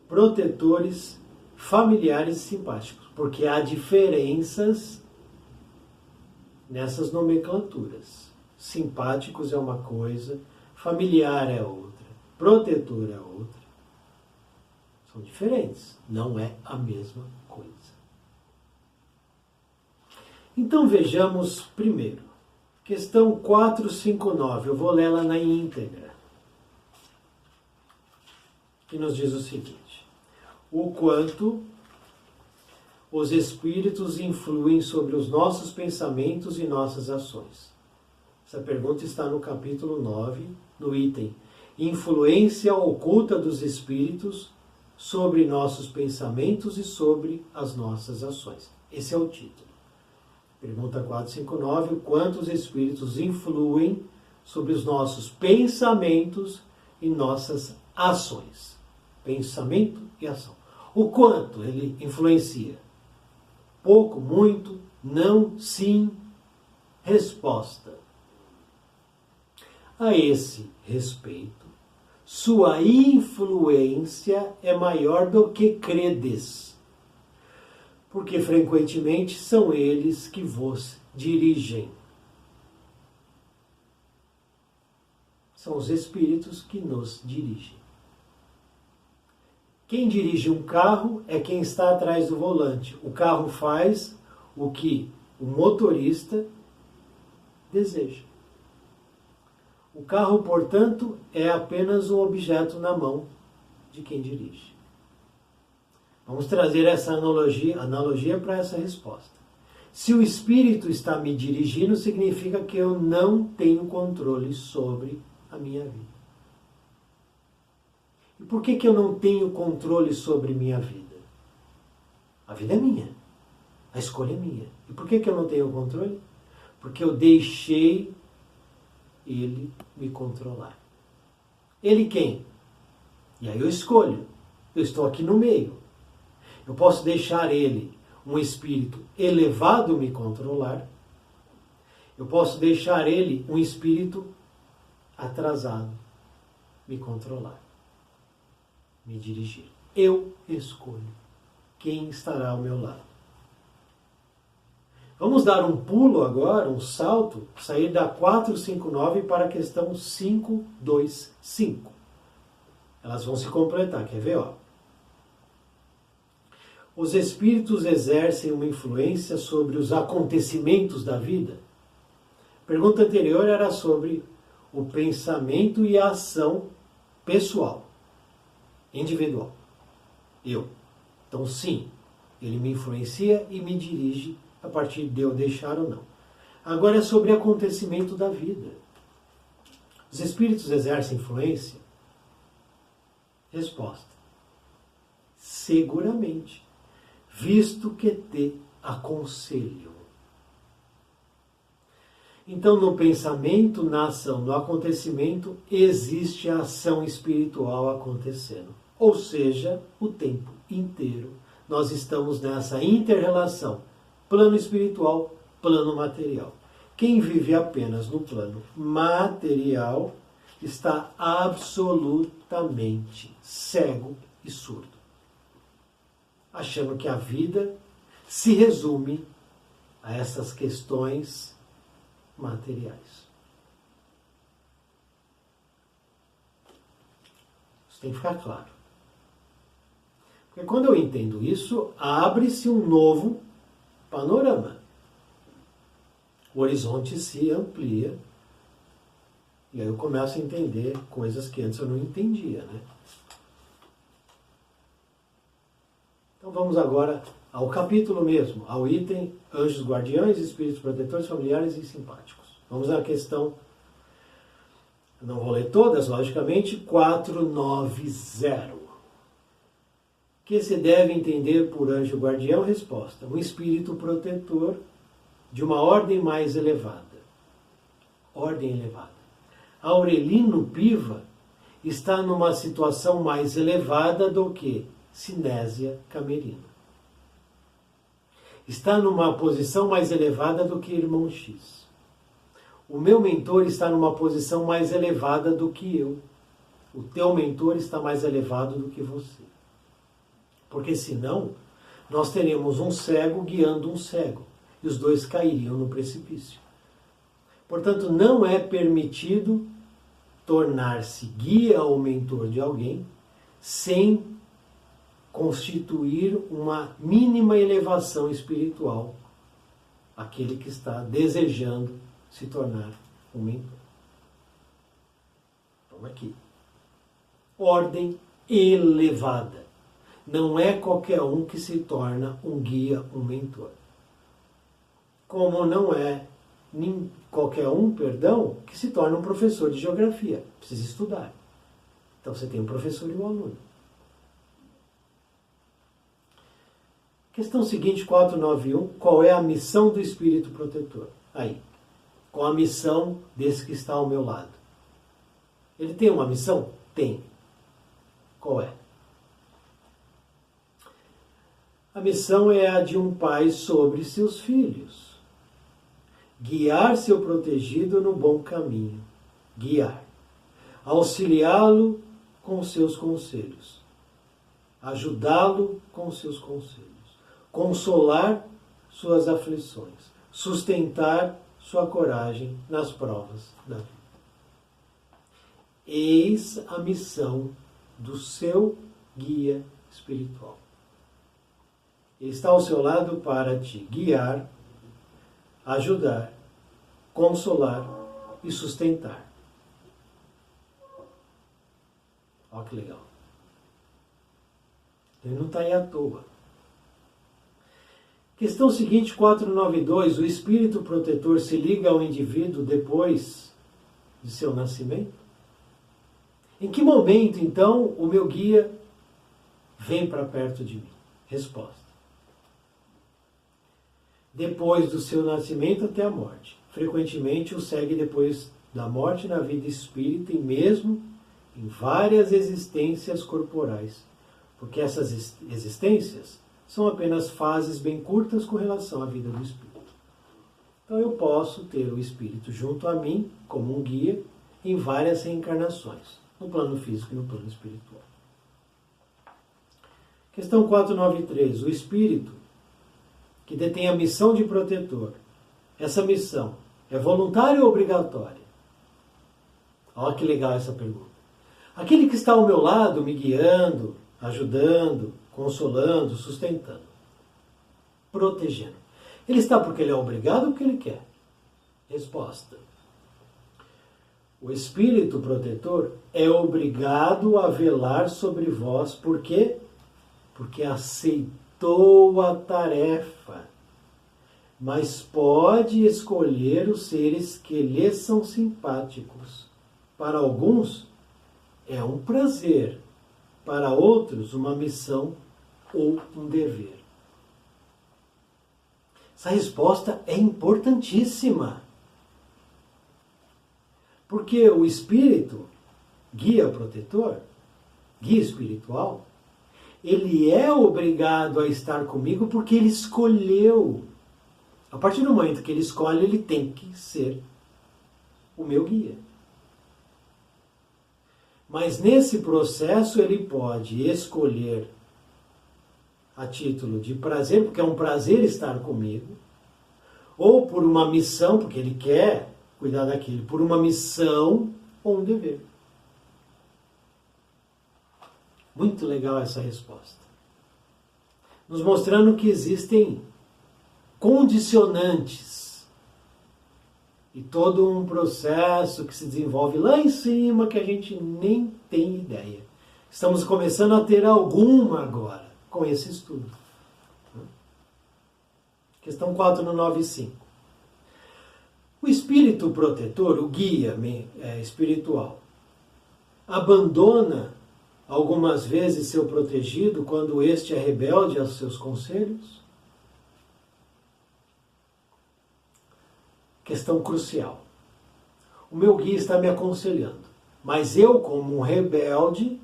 protetores, familiares e simpáticos, porque há diferenças nessas nomenclaturas. Simpáticos é uma coisa, familiar é outra, protetor é outra. São diferentes, não é a mesma coisa. Então vejamos primeiro, questão 459, eu vou lê-la na íntegra, que nos diz o seguinte: o quanto os espíritos influem sobre os nossos pensamentos e nossas ações. Essa pergunta está no capítulo 9, no item Influência oculta dos espíritos sobre nossos pensamentos e sobre as nossas ações. Esse é o título. Pergunta 459, o quanto os espíritos influem sobre os nossos pensamentos e nossas ações. Pensamento e ação. O quanto ele influencia? Pouco, muito, não, sim. Resposta. A esse respeito, sua influência é maior do que credes, porque frequentemente são eles que vos dirigem. São os espíritos que nos dirigem. Quem dirige um carro é quem está atrás do volante. O carro faz o que o motorista deseja. O carro, portanto, é apenas um objeto na mão de quem dirige. Vamos trazer essa analogia para essa resposta. Se o Espírito está me dirigindo, significa que eu não tenho controle sobre a minha vida. E por que eu não tenho controle sobre minha vida? A vida é minha. A escolha é minha. E por que eu não tenho controle? Porque eu deixei ele me controlar. Ele quem? E aí eu escolho. Eu estou aqui no meio. Eu posso deixar ele, um espírito elevado, me controlar. Eu posso deixar ele, um espírito atrasado, me controlar, me dirigir. Eu escolho quem estará ao meu lado. Vamos dar um pulo agora, um salto, sair da 459 para a questão 525. Elas vão se completar, quer ver? Ó? Os espíritos exercem uma influência sobre os acontecimentos da vida? A pergunta anterior era sobre o pensamento e a ação pessoal, individual. Eu. Então, sim, ele me influencia e me dirige a partir de eu deixar ou não. Agora é sobre o acontecimento da vida. Os espíritos exercem influência? Resposta: seguramente, visto que te aconselho. Então, no pensamento, na ação, no acontecimento, existe a ação espiritual acontecendo. Ou seja, o tempo inteiro nós estamos nessa inter-relação, plano espiritual, plano material. Quem vive apenas no plano material está absolutamente cego e surdo, achando que a vida se resume a essas questões materiais. Isso tem que ficar claro. Porque quando eu entendo isso, abre-se um novo panorama. O horizonte se amplia e aí eu começo a entender coisas que antes eu não entendia, né? Então vamos agora ao capítulo mesmo, ao item Anjos Guardiães, Espíritos Protetores, Familiares e Simpáticos. Vamos à questão, não vou ler todas, logicamente, 490. O que se deve entender por anjo guardião? Resposta: um espírito protetor de uma ordem mais elevada. Ordem elevada. Aurelino Piva está numa situação mais elevada do que Sinésia Camerino. Está numa posição mais elevada do que Irmão X. O meu mentor está numa posição mais elevada do que eu. O teu mentor está mais elevado do que você. Porque senão, nós teremos um cego guiando um cego. E os dois cairiam no precipício. Portanto, não é permitido tornar-se guia ou mentor de alguém sem constituir uma mínima elevação espiritual aquele que está desejando se tornar um mentor. Vamos aqui. Ordem elevada. Não é qualquer um que se torna um guia, um mentor. Como não é qualquer um, que se torna um professor de geografia. Precisa estudar. Então você tem um professor e um aluno. Questão seguinte, 491. Qual é a missão do Espírito Protetor? Aí. Qual a missão desse que está ao meu lado? Ele tem uma missão? Tem. Qual é? A missão é a de um pai sobre seus filhos. Guiar seu protegido no bom caminho. Guiar. Auxiliá-lo com seus conselhos. Ajudá-lo com seus conselhos. Consolar suas aflições. Sustentar sua coragem nas provas da vida. Eis a missão do seu guia espiritual. Ele está ao seu lado para te guiar, ajudar, consolar e sustentar. Olha que legal. Ele não está aí à toa. Questão seguinte, 492. O espírito protetor se liga ao indivíduo depois de seu nascimento? Em que momento, então, o meu guia vem para perto de mim? Resposta: depois do seu nascimento até a morte. Frequentemente o segue depois da morte na vida espírita e mesmo em várias existências corporais, porque essas existências são apenas fases bem curtas com relação à vida do espírito. Então eu posso ter o espírito junto a mim como um guia em várias reencarnações, no plano físico e no plano espiritual. Questão 493. O espírito que detém a missão de protetor, essa missão é voluntária ou obrigatória? Olha que legal essa pergunta. Aquele que está ao meu lado, me guiando, ajudando, consolando, sustentando, protegendo. Ele está porque ele é obrigado ou porque ele quer? Resposta: o espírito protetor é obrigado a velar sobre vós, por quê? Porque aceitou a tarefa, mas pode escolher os seres que lhe são simpáticos. Para alguns é um prazer, para outros uma missão ou um dever. Essa resposta é importantíssima. Porque o espírito, guia protetor, guia espiritual, ele é obrigado a estar comigo porque ele escolheu. A partir do momento que ele escolhe, ele tem que ser o meu guia. Mas nesse processo ele pode escolher a título de prazer, porque é um prazer estar comigo, ou por uma missão, porque ele quer cuidar daquilo, por uma missão ou um dever. Muito legal essa resposta. Nos mostrando que existem condicionantes e todo um processo que se desenvolve lá em cima que a gente nem tem ideia. Estamos começando a ter alguma agora com esse estudo. Questão 495. O espírito protetor, o guia espiritual, abandona algumas vezes seu protegido quando este é rebelde aos seus conselhos? Questão crucial. O meu guia está me aconselhando, mas eu, como um rebelde,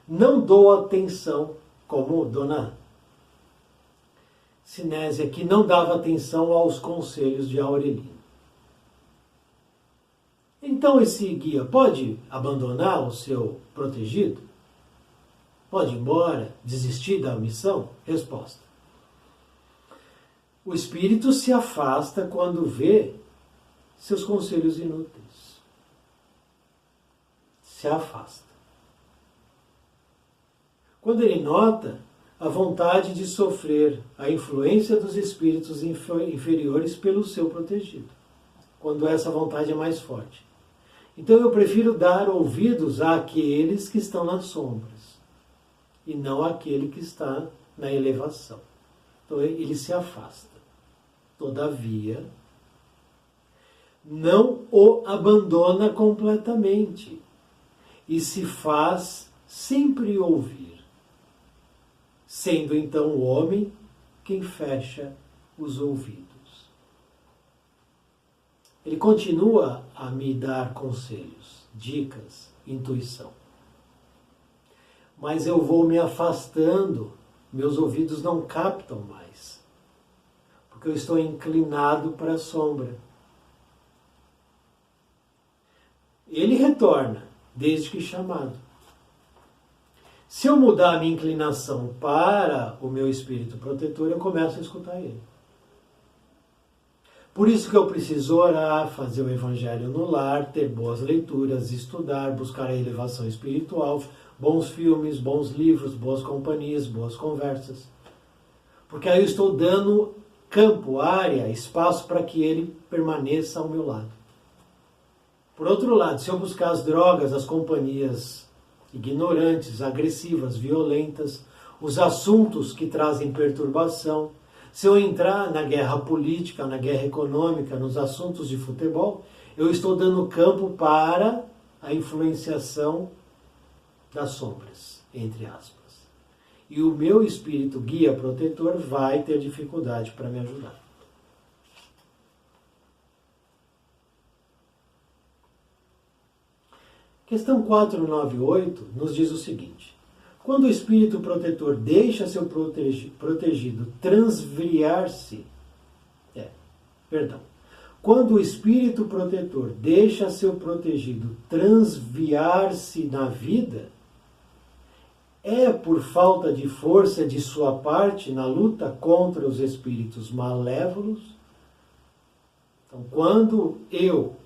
não dou atenção, como Dona Sinésia, que não dava atenção aos conselhos de Aurelino. Então esse guia pode abandonar o seu protegido? Pode ir embora, desistir da missão? Resposta: o espírito se afasta quando vê seus conselhos inúteis. Se afasta. Quando ele nota a vontade de sofrer a influência dos espíritos inferiores pelo seu protegido. Quando essa vontade é mais forte. Então eu prefiro dar ouvidos àqueles que estão nas sombras e não àquele que está na elevação. Então ele se afasta. Todavia, não o abandona completamente e se faz sempre ouvir, sendo então o homem quem fecha os ouvidos. Ele continua a me dar conselhos, dicas, intuição. Mas eu vou me afastando, meus ouvidos não captam mais, porque eu estou inclinado para a sombra. Ele retorna, desde que chamado. Se eu mudar a minha inclinação para o meu espírito protetor, eu começo a escutar ele. Por isso que eu preciso orar, fazer o evangelho no lar, ter boas leituras, estudar, buscar a elevação espiritual, bons filmes, bons livros, boas companhias, boas conversas. Porque aí eu estou dando campo, área, espaço para que ele permaneça ao meu lado. Por outro lado, se eu buscar as drogas, as companhias ignorantes, agressivas, violentas, os assuntos que trazem perturbação, Se eu entrar na guerra política, na guerra econômica, nos assuntos de futebol, eu estou dando campo para a influenciação das sombras, entre aspas. E o meu espírito guia protetor vai ter dificuldade para me ajudar. Questão 498 nos diz o seguinte: quando o espírito protetor deixa seu protegido transviar-se, quando o espírito protetor deixa seu protegido transviar-se na vida, é por falta de força de sua parte na luta contra os espíritos malévolos? Então, quando eu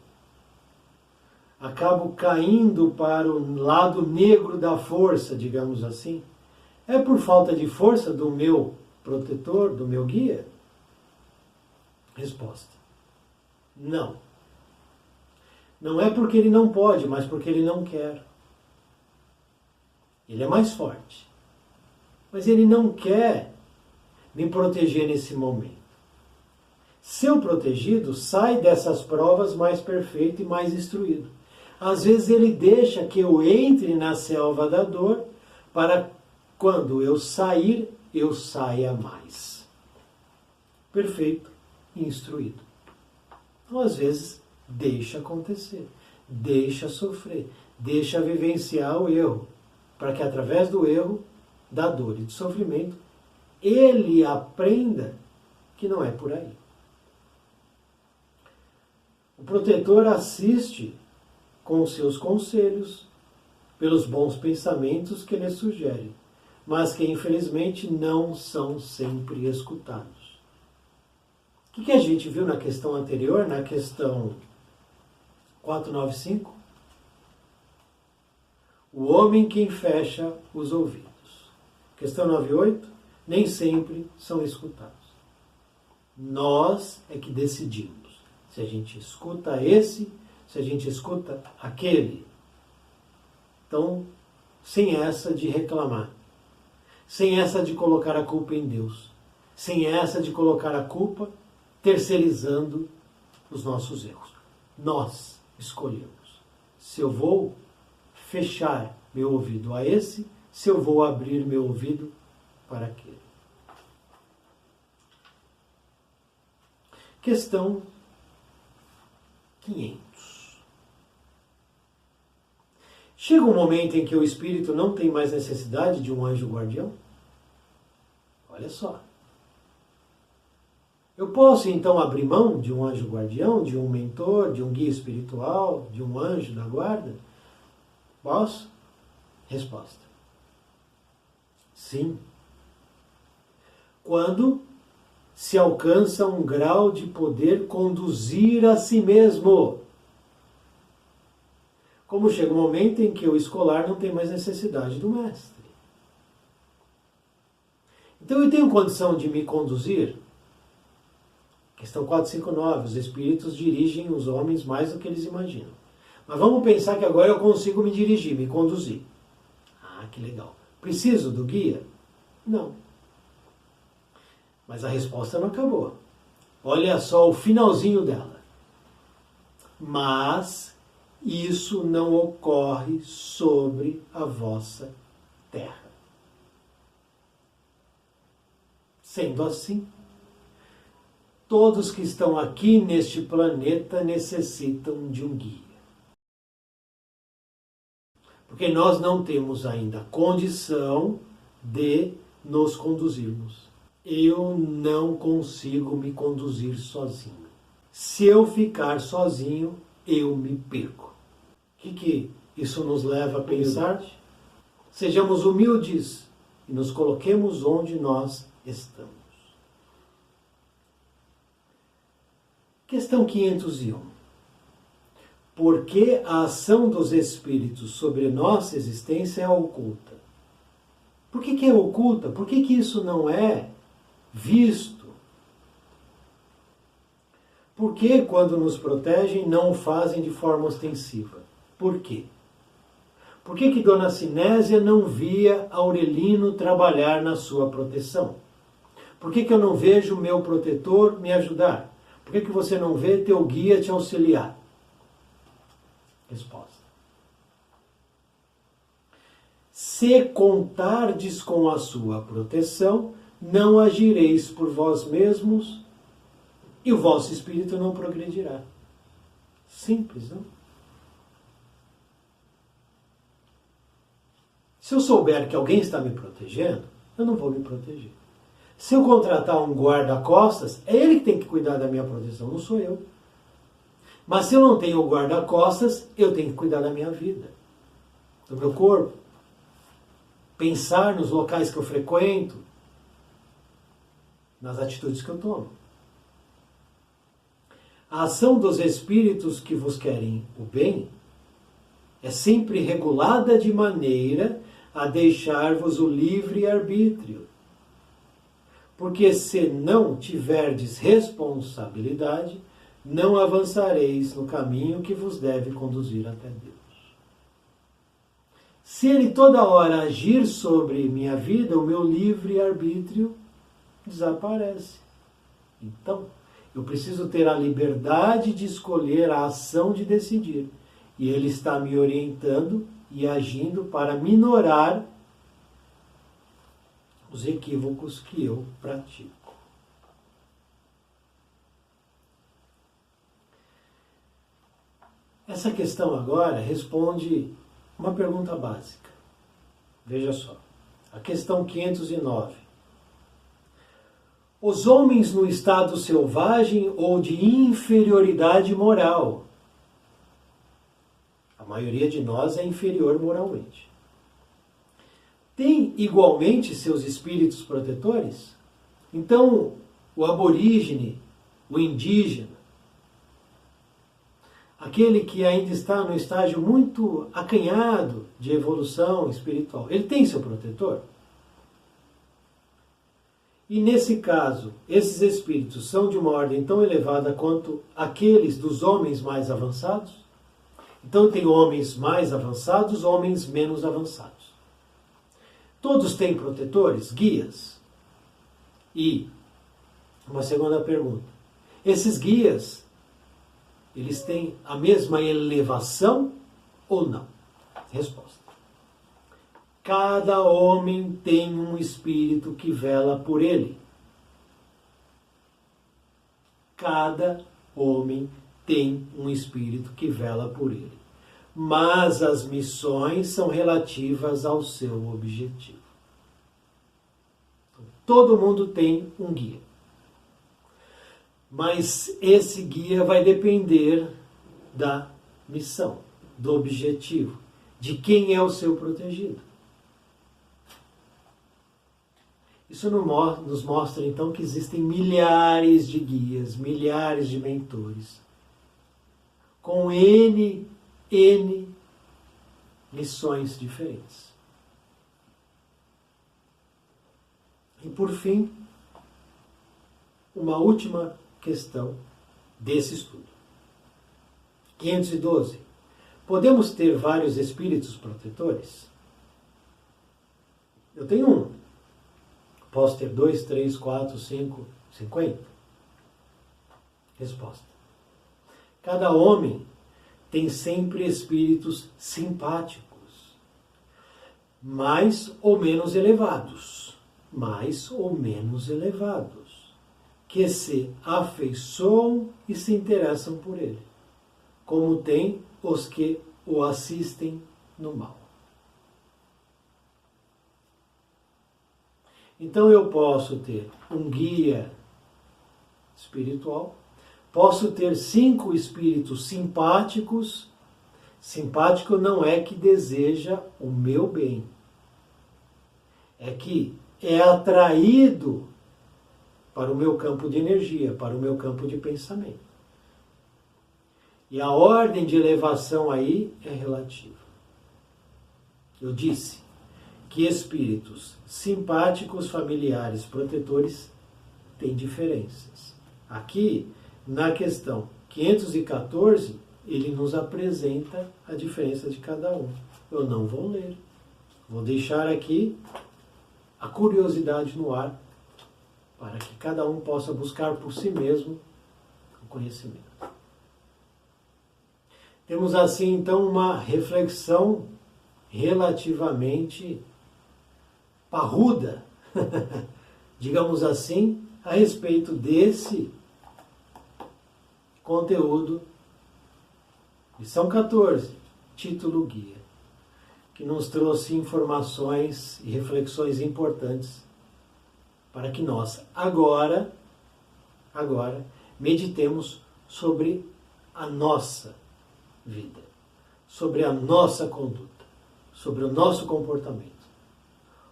acabo caindo para o lado negro da força, digamos assim, é por falta de força do meu protetor, do meu guia? Resposta: não. Não é porque ele não pode, mas porque ele não quer. Ele é mais forte. Mas ele não quer me proteger nesse momento. Seu protegido sai dessas provas mais perfeito e mais instruído. Às vezes ele deixa que eu entre na selva da dor para quando eu sair, eu saia mais perfeito e instruído. Então, às vezes, deixa acontecer, deixa sofrer, deixa vivenciar o erro, para que através do erro, da dor e do sofrimento, ele aprenda que não é por aí. O protetor assiste com os seus conselhos, pelos bons pensamentos que ele sugere, mas que infelizmente não são sempre escutados. O que a gente viu na questão anterior, na questão 495? O homem quem fecha os ouvidos. Questão 98, nem sempre são escutados. Nós é que decidimos se a gente escuta esse, se a gente escuta aquele. Então, sem essa de reclamar, sem essa de colocar a culpa em Deus, sem essa de colocar a culpa terceirizando os nossos erros. Nós escolhemos se eu vou fechar meu ouvido a esse, se eu vou abrir meu ouvido para aquele. Questão 500. Chega um momento em que o espírito não tem mais necessidade de um anjo guardião? Olha só. Eu posso então abrir mão de um anjo guardião, de um mentor, de um guia espiritual, de um anjo da guarda? Posso? Resposta: sim. Quando se alcança um grau de poder conduzir a si mesmo. Como chega um momento em que o escolar não tem mais necessidade do mestre. Então eu tenho condição de me conduzir? Questão 459, os espíritos dirigem os homens mais do que eles imaginam. Mas vamos pensar que agora eu consigo me dirigir, me conduzir. Ah, que legal. Preciso do guia? Não. Mas a resposta não acabou. Olha só o finalzinho dela. Mas isso não ocorre sobre a vossa terra. Sendo assim, todos que estão aqui neste planeta necessitam de um guia. Porque nós não temos ainda condição de nos conduzirmos. Eu não consigo me conduzir sozinho. Se eu ficar sozinho, eu me perco. O que isso nos leva a pensar? Sejamos humildes e nos coloquemos onde nós estamos. Questão 501. Por que a ação dos espíritos sobre nossa existência é oculta? Por que é oculta? Por que isso não é visto? Por que, quando nos protegem, não o fazem de forma ostensiva? Por quê? Por que Dona Sinésia não via Aurelino trabalhar na sua proteção? Por que eu não vejo o meu protetor me ajudar? Por que você não vê teu guia te auxiliar? Resposta. Se contardes com a sua proteção, não agireis por vós mesmos e o vosso espírito não progredirá. Simples, não? Se eu souber que alguém está me protegendo, eu não vou me proteger. Se eu contratar um guarda-costas, é ele que tem que cuidar da minha proteção, não sou eu. Mas se eu não tenho o guarda-costas, eu tenho que cuidar da minha vida, do meu corpo. Pensar nos locais que eu frequento, nas atitudes que eu tomo. A ação dos espíritos que vos querem o bem é sempre regulada de maneira a deixar-vos o livre arbítrio. Porque se não tiverdes responsabilidade, não avançareis no caminho que vos deve conduzir até Deus. Se ele toda hora agir sobre minha vida, o meu livre arbítrio desaparece. Então, eu preciso ter a liberdade de escolher a ação de decidir. E ele está me orientando e agindo para minorar os equívocos que eu pratico. Essa questão agora responde uma pergunta básica. Veja só. A questão 509. Os homens no estado selvagem ou de inferioridade moral. A maioria de nós é inferior moralmente. Tem igualmente seus espíritos protetores? Então, o aborígene, o indígena, aquele que ainda está no estágio muito acanhado de evolução espiritual, ele tem seu protetor? E nesse caso, esses espíritos são de uma ordem tão elevada quanto aqueles dos homens mais avançados? Então tem homens mais avançados, homens menos avançados. Todos têm protetores, guias? E uma segunda pergunta. Esses guias, eles têm a mesma elevação ou não? Resposta. Cada homem tem um espírito que vela por ele. Cada homem tem um espírito que vela por ele. Mas as missões são relativas ao seu objetivo. Todo mundo tem um guia. Mas esse guia vai depender da missão, do objetivo, de quem é o seu protegido. Isso nos mostra, então, que existem milhares de guias, milhares de mentores, com N missões diferentes. E, por fim, uma última questão desse estudo. 512. Podemos ter vários espíritos protetores? Eu tenho um. Posso ter 2, 3, 4, 5, 50? Resposta. Cada homem tem sempre espíritos simpáticos, mais ou menos elevados, que se afeiçoam e se interessam por ele, como tem os que o assistem no mal. Então eu posso ter um guia espiritual, posso ter 5 espíritos simpáticos. Simpático não é que deseja o meu bem, é que é atraído para o meu campo de energia, para o meu campo de pensamento. E a ordem de elevação aí é relativa. Eu disse que espíritos simpáticos, familiares, protetores têm diferenças. Aqui, na questão 514, ele nos apresenta a diferença de cada um. Eu não vou ler. Vou deixar aqui a curiosidade no ar para que cada um possa buscar por si mesmo o conhecimento. Temos assim então uma reflexão relativamente parruda, digamos assim, a respeito desse conteúdo lição 14, título guia, que nos trouxe informações e reflexões importantes para que nós agora meditemos sobre a nossa vida, sobre a nossa conduta, sobre o nosso comportamento,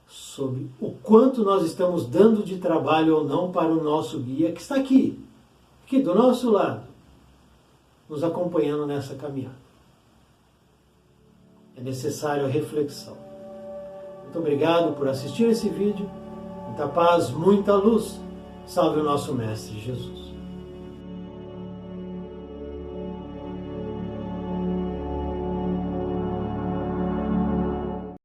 sobre o quanto nós estamos dando de trabalho ou não para o nosso guia que está aqui do nosso lado, nos acompanhando nessa caminhada. É necessário a reflexão. Muito obrigado por assistir esse vídeo. Muita paz, muita luz. Salve o nosso Mestre Jesus.